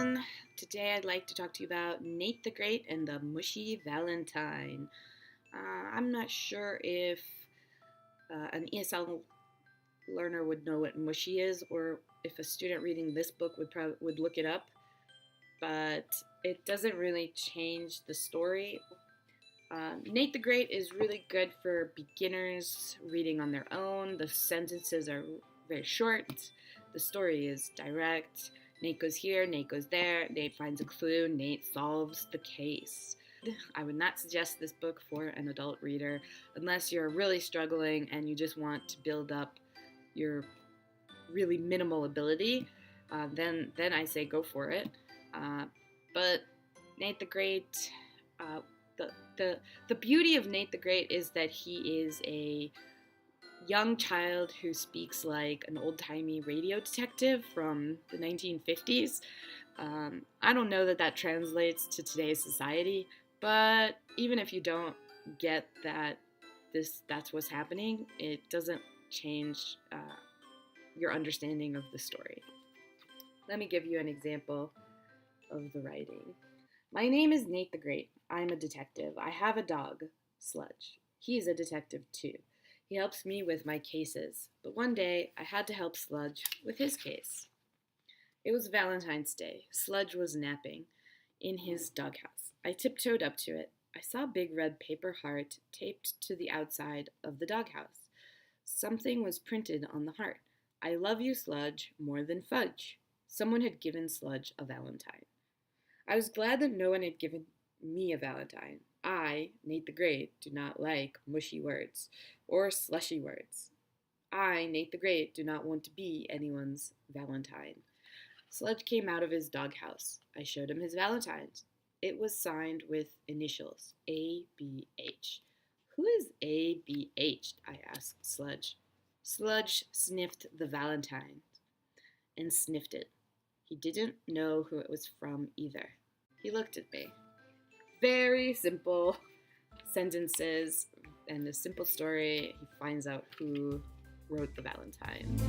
everyone. Today I'd like to talk to you about Nate the Great and the Mushy Valentine. I'm not sure if an ESL learner would know what mushy is, or if a student reading this book would look it up, but it doesn't really change the story. Nate the Great is really good for beginners reading on their own. The sentences are very short. The story is direct. Nate goes here, Nate goes there, Nate finds a clue, Nate solves the case. I would not suggest this book for an adult reader unless you're really struggling and you just want to build up your really minimal ability. Then I say go for it. But Nate the Great, the beauty of Nate the Great is that he is a young child who speaks like an old-timey radio detective from the 1950s. I don't know that translates to today's society, but even if you don't get that that's what's happening, it doesn't change your understanding of the story. Let me give you an example of the writing. My name is Nate the Great. I'm a detective. I have a dog, Sludge. He's a detective too. He helps me with my cases, but one day I had to help Sludge with his case. It was Valentine's Day. Sludge was napping in his doghouse. I tiptoed up to it. I saw a big red paper heart taped to the outside of the doghouse. Something was printed on the heart. I love you, Sludge, more than fudge. Someone had given Sludge a Valentine. I was glad that no one had given me a Valentine. I, Nate the Great, do not like mushy words or slushy words. I, Nate the Great, do not want to be anyone's Valentine. Sludge came out of his doghouse. I showed him his Valentine. It was signed with initials, A-B-H. Who is A-B-H? I asked Sludge. Sludge sniffed the Valentine and sniffed it. He didn't know who it was from either. He looked at me. Very simple sentences and a simple story. He finds out who wrote the Valentine.